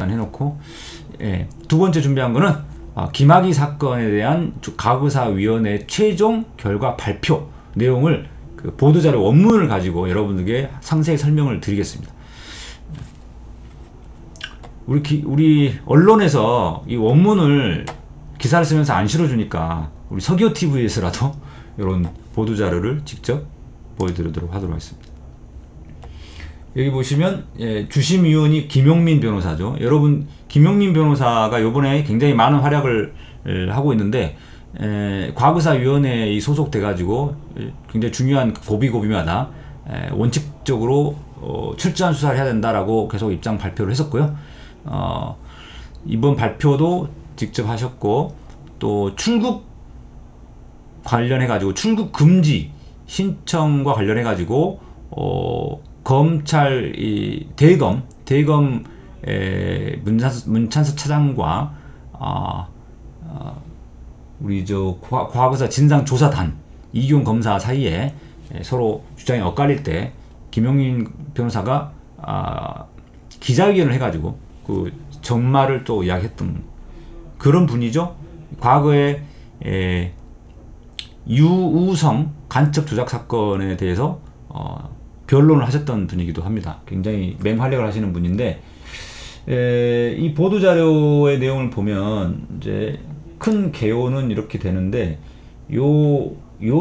일단 해놓고, 예, 두 번째 준비한 거는 김학의 사건에 대한 과거사위원회 최종 결과 발표 내용을 그 보도자료 원문을 가지고 여러분들에게 상세히 설명을 드리겠습니다. 우리 언론에서 이 원문을 기사를 쓰면서 안 실어주니까 우리 서기호 TV에서라도 이런 보도자료를 직접 보여드리도록 하도록 하겠습니다. 여기 보시면 주심위원이 김용민 변호사죠. 여러분, 김용민 변호사가 이번에 굉장히 많은 활약을 하고 있는데, 과거사위원회에 소속돼가지고 굉장히 중요한 고비마다 원칙적으로 철저한 수사를 해야 된다라고 계속 입장 발표를 했었고요. 이번 발표도 직접 하셨고, 또 출국 관련해가지고 출국 금지 신청과 관련해가지고 검찰 대검 문찬수 차장과 우리 과거사 진상조사단 이규영 검사 사이에 서로 주장이 엇갈릴 때 김용민 변호사가 기자회견을 해가지고 그 정말을 또 이야기했던 그런 분이죠. 과거에 유우성 간첩 조작 사건에 대해서 변론을 하셨던 분이기도 합니다. 굉장히 맹활약을 하시는 분인데, 이 보도자료의 내용을 보면 이제 큰 개요는 이렇게 되는데, 요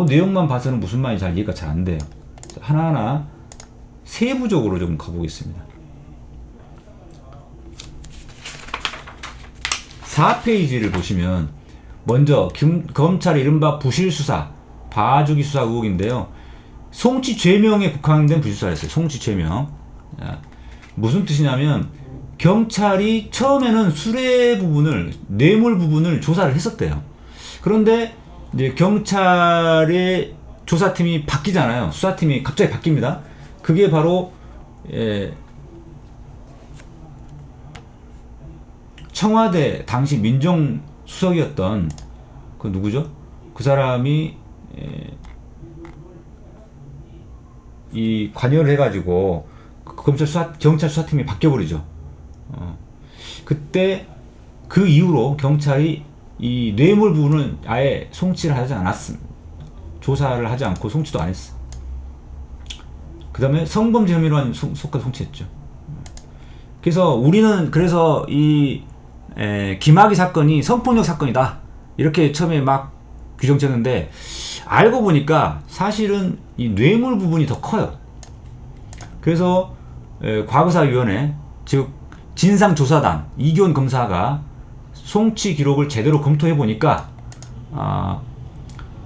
내용만 봐서는 무슨 말인지 이해가 잘 안 돼요. 하나하나 세부적으로 좀 가보겠습니다. 4페이지를 보시면 먼저 검찰의 이른바 부실수사, 봐주기 수사 의혹인데요. 송치 죄명에 국한된 부실수사였어요. 송치 죄명. 무슨 뜻이냐면 경찰이 처음에는 수뢰 부분을, 뇌물 부분을 조사를 했었대요. 그런데 이제 경찰의 조사팀이 바뀌잖아요. 수사팀이 갑자기 바뀝니다. 그게 바로 청와대 당시 민정수석이었던 그 누구죠? 그 사람이 이 관여를 해가지고 경찰 수사팀이 바뀌어버리죠. 그때 그 이후로 경찰이 이 뇌물 부분은 아예 송치를 하지 않았습니다. 조사를 하지 않고 송치도 안 했어. 그 다음에 성범죄 혐의로 한 속까지 송치했죠. 그래서 우리는 이 김학의 사건이 성폭력 사건이다 이렇게 처음에 막 규정쳤는데, 알고 보니까 사실은 이 뇌물 부분이 더 커요. 그래서 과거사위원회, 즉 진상조사단 이규원 검사가 송치 기록을 제대로 검토해 보니까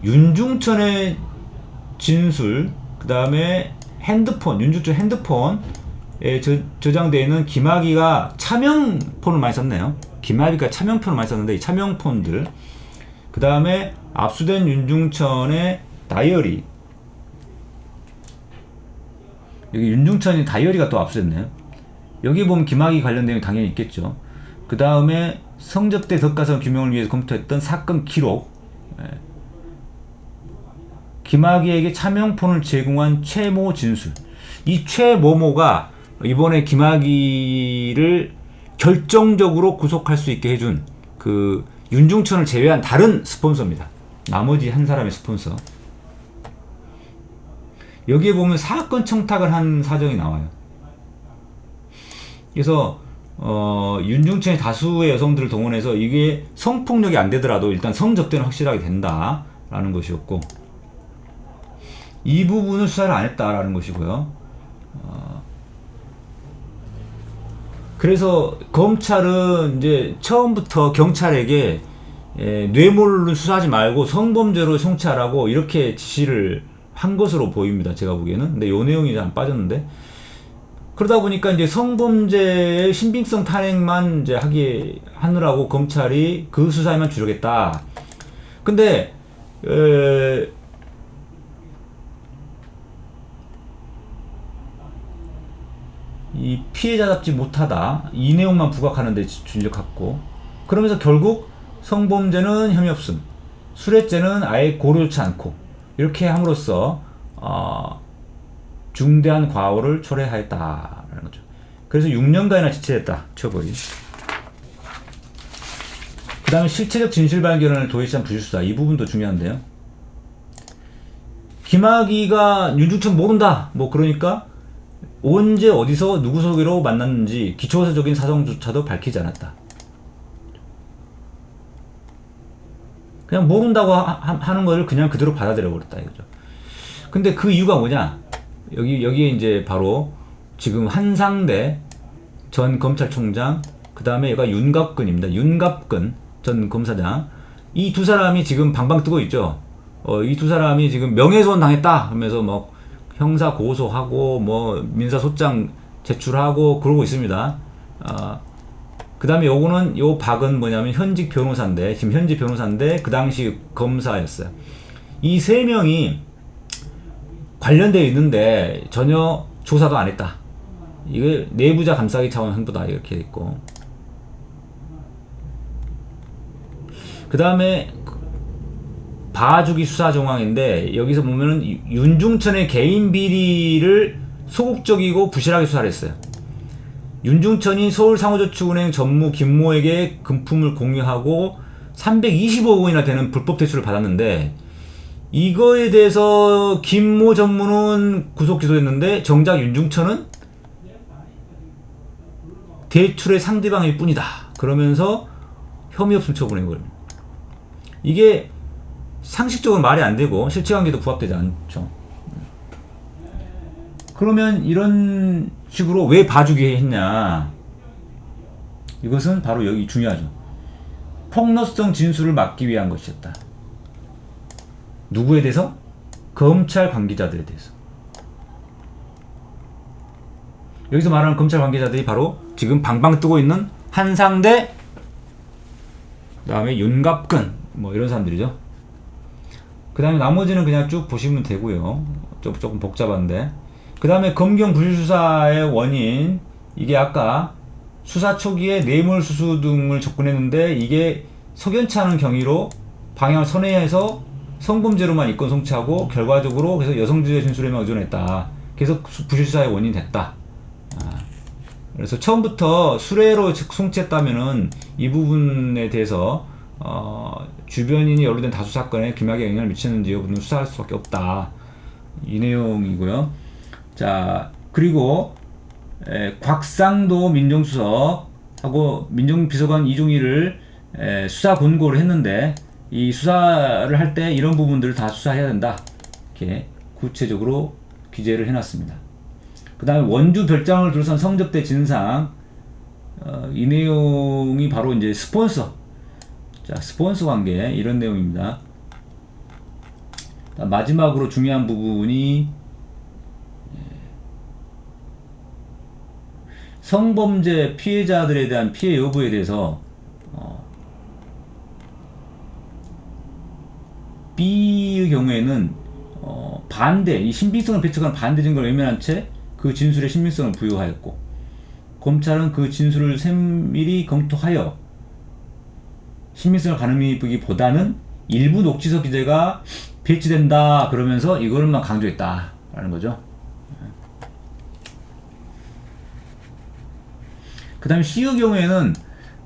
윤중천의 진술, 그 다음에 윤중천 핸드폰에 저장되어 있는 김학의가 차명폰을 많이 썼네요. 김학의가 차명폰을 많이 썼는데, 이 차명폰들, 그 다음에 압수된 윤중천의 다이어리, 여기 윤중천이 다이어리가 또 압수됐네요. 여기 보면 김학의 관련 내용이 당연히 있겠죠. 그 다음에 성접대 덕가성 규명을 위해서 검토했던 사건 기록, 김학의에게 차명폰을 제공한 최모 진술. 이 최모모가 이번에 김학의를 결정적으로 구속할 수 있게 해준 그 윤중천을 제외한 다른 스폰서입니다. 나머지 한 사람의 스폰서. 여기에 보면 사건 청탁을 한 사정이 나와요. 그래서 윤중천이 다수의 여성들을 동원해서 이게 성폭력이 안 되더라도 일단 성접대는 확실하게 된다라는 것이었고, 이 부분을 수사를 안 했다라는 것이고요. 그래서 검찰은 이제 처음부터 경찰에게 뇌물을 수사하지 말고 성범죄로 송치하라고 이렇게 지시를 한 것으로 보입니다. 제가 보기에는. 근데 요 내용이 안 빠졌는데, 그러다 보니까 이제 성범죄의 신빙성 탄핵만 이제 하느라고 검찰이 그 수사에만 주력했다. 근데 이 피해자답지 못하다, 이 내용만 부각하는 데 주력했고, 그러면서 결국 성범죄는 혐의 없음, 수뢰죄는 아예 고려치 않고 이렇게 함으로써 중대한 과오를 초래하였다라는 거죠. 그래서 6년간이나 지체했다, 처벌이. 그 다음에 실체적 진실 발견을 도외시한 부실수사, 이 부분도 중요한데요. 김학의가 윤중천 모른다. 뭐 그러니까 언제 어디서 누구 소개로 만났는지 기초적인 사정조차도 밝히지 않았다. 그냥 모른다고 하는 걸 그냥 그대로 받아들여 버렸다 이거죠. 근데 그 이유가 뭐냐? 여기에 이제 바로 지금 한상대 전 검찰총장, 그 다음에 얘가 윤갑근입니다. 윤갑근 전 검사장. 이 두 사람이 지금 방방 뜨고 있죠. 이 두 사람이 지금 명예훼손 당했다 하면서 뭐 형사 고소하고 뭐 민사소장 제출하고 그러고 있습니다. 그 다음에 요거는 요 박은 뭐냐면 현직 변호사인데, 지금 현직 변호사인데 그 당시 검사였어요. 이 세 명이 관련되어 있는데 전혀 조사도 안 했다. 이게 내부자 감싸기 차원 행보다 이렇게 있고, 그 다음에 봐주기 수사 정황인데 여기서 보면은 윤중천의 개인 비리를 소극적이고 부실하게 수사를 했어요. 윤중천이 서울상호저축은행 전무 김모에게 금품을 공유하고 320억 원이나 되는 불법 대출을 받았는데, 이거에 대해서 김모 전무는 구속 기소했는데 정작 윤중천은 대출의 상대방일 뿐이다 그러면서 혐의 없음 처분해 버립니다. 이게 상식적으로 말이 안 되고 실체관계도 부합되지 않죠. 그러면 이런 식으로 왜 봐주기 했냐? 이것은 바로 여기 중요하죠. 폭로성 진술을 막기 위한 것이었다. 누구에 대해서? 검찰 관계자들에 대해서. 여기서 말하는 검찰 관계자들이 바로 지금 방방 뜨고 있는 한상대, 그 다음에 윤갑근, 뭐 이런 사람들이죠. 그 다음에 나머지는 그냥 쭉 보시면 되고요. 조금 복잡한데. 그 다음에 검경 부실수사의 원인, 이게 아까 수사 초기에 뇌물수수 등을 접근했는데 이게 석연치 않은 경위로 방향을 선회해서 성범죄로만 입건 송치하고 결과적으로 그래서 여성주의 진술에만 의존했다. 그래서 부실수사의 원인이 됐다. 그래서 처음부터 수뢰로 송치했다면은 이 부분에 대해서 주변인이 연루된 다수 사건에 김학의에 영향을 미치는지 여부는 수사할 수밖에 없다. 이 내용이고요. 자, 그리고 곽상도 민정수석하고 민정비서관 이종희를 수사 권고를 했는데, 이 수사를 할 때 이런 부분들을 다 수사해야 된다. 이렇게 구체적으로 기재를 해놨습니다. 그 다음에 원주 별장을 둘러싼 성접대 진상, 이 내용이 바로 이제 스폰서, 자, 스폰서 관계, 이런 내용입니다. 마지막으로 중요한 부분이 성범죄 피해자들에 대한 피해 여부에 대해서 B의 경우에는 반대, 이 신빙성을 배척하는 반대 증거를 외면한 채 그 진술의 신빙성을 부여하였고, 검찰은 그 진술을 세밀히 검토하여 신빙성을 가늠하기보다는 일부 녹취서 기재가 배치된다 그러면서 이거를만 강조했다 라는 거죠. 그 다음에 C의 경우에는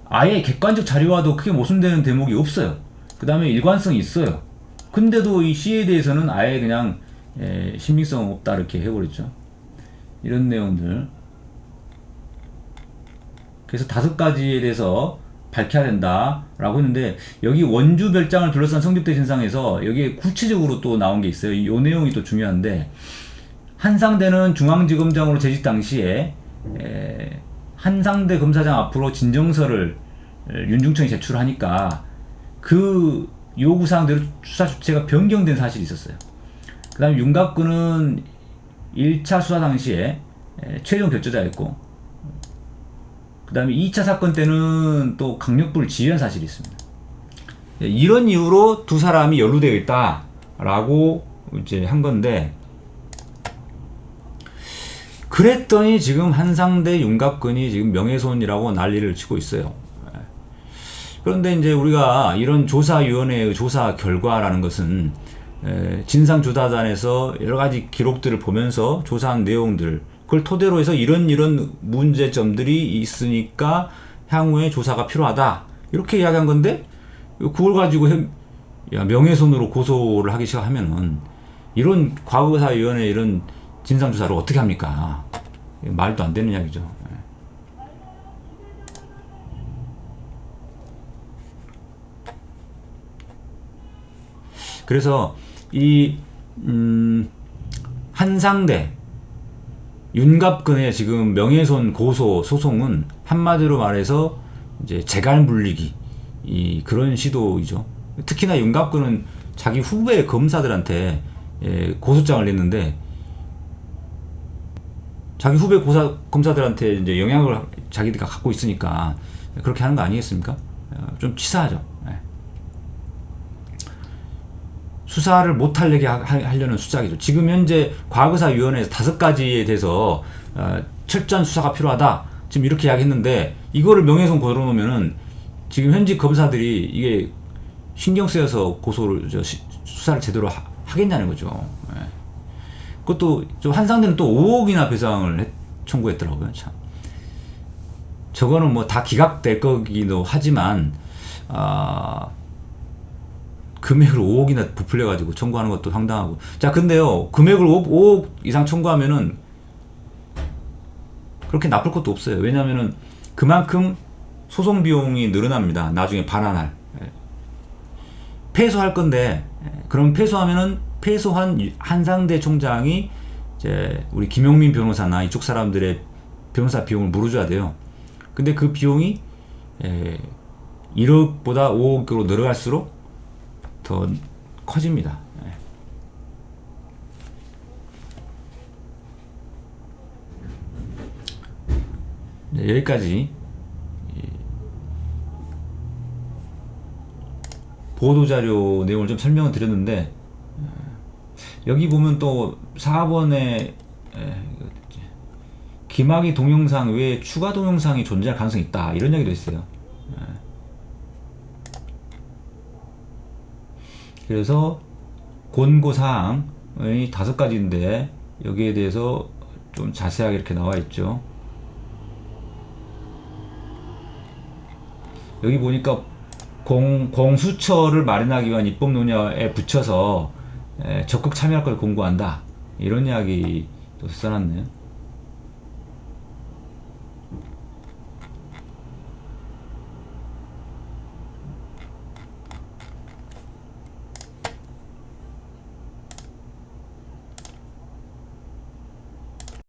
아예 객관적 자료와도 크게 모순되는 대목이 없어요. 그 다음에 일관성이 있어요. 근데도 이 C에 대해서는 아예 그냥 신빙성 없다 이렇게 해버렸죠. 이런 내용들. 그래서 5가지에 대해서 밝혀야 된다 라고 했는데, 여기 원주 별장을 둘러싼 성접대 진상에서 여기에 구체적으로 또 나온 게 있어요. 이 내용이 또 중요한데, 한상대는 중앙지검장으로 재직 당시에 한상대 검사장 앞으로 진정서를 윤중천이 제출하니까 그 요구사항대로 수사 주체가 변경된 사실이 있었어요. 그 다음에 윤갑근은 1차 수사 당시에 최종 결재자였고, 그 다음에 2차 사건 때는 또 강력부를 지휘한 사실이 있습니다. 이런 이유로 두 사람이 연루되어 있다 라고 이제 한 건데, 그랬더니 지금 한상대 윤갑근이 지금 명예훼손이라고 난리를 치고 있어요. 그런데 이제 우리가 이런 조사위원회의 조사 결과라는 것은 진상조사단에서 여러가지 기록들을 보면서 조사한 내용들, 그걸 토대로 해서 이런 문제점들이 있으니까 향후에 조사가 필요하다 이렇게 이야기한 건데, 그걸 가지고 명예훼손으로 고소를 하기 시작하면은 이런 과거사위원회 이런 진상조사를 어떻게 합니까? 말도 안 되는 이야기죠. 그래서 이 한상대 윤갑근의 지금 명예훼손 고소 소송은 한마디로 말해서 이제 재갈 물리기 그런 시도이죠. 특히나 윤갑근은 자기 후배 검사들한테 고소장을 냈는데 자기 후배 검사들한테 이제 영향을 자기들이 갖고 있으니까 그렇게 하는 거 아니겠습니까? 좀 치사하죠. 수사를 못하려게 하려는 수작이죠. 지금 현재 과거사위원회에서 5가지에 대해서 철저한 수사가 필요하다. 지금 이렇게 이야기했는데 이거를 명예훼손 걸어놓으면은 지금 현직 검사들이 이게 신경 쓰여서 수사를 제대로 하겠냐는 거죠. 그것도 좀 한상대는 또 5억이나 배상을 청구했더라고요. 참. 저거는 뭐 다 기각될 거기도 하지만 금액을 5억이나 부풀려가지고 청구하는 것도 황당하고. 자, 근데요, 금액을 5억 이상 청구하면은 그렇게 나쁠 것도 없어요. 왜냐면은 그만큼 소송 비용이 늘어납니다. 나중에 반환할. 패소할 건데, 그럼 패소하면은 패소한 한상대 총장이 이제 우리 김용민 변호사나 이쪽 사람들의 변호사 비용을 물어줘야 돼요. 근데 그 비용이 1억보다 5억으로 늘어갈수록 더 커집니다. 네, 여기까지 보도자료 내용을 좀 설명을 드렸는데 여기 보면 또 4번에 김학의 동영상 외에 추가 동영상이 존재할 가능성이 있다 이런 얘기도 있어요. 그래서 권고사항이 5가지인데 여기에 대해서 좀 자세하게 이렇게 나와 있죠. 여기 보니까 공수처를 마련하기 위한 입법 논의에 붙여서 적극 참여할 걸 공고한다 이런 이야기도 써놨네요.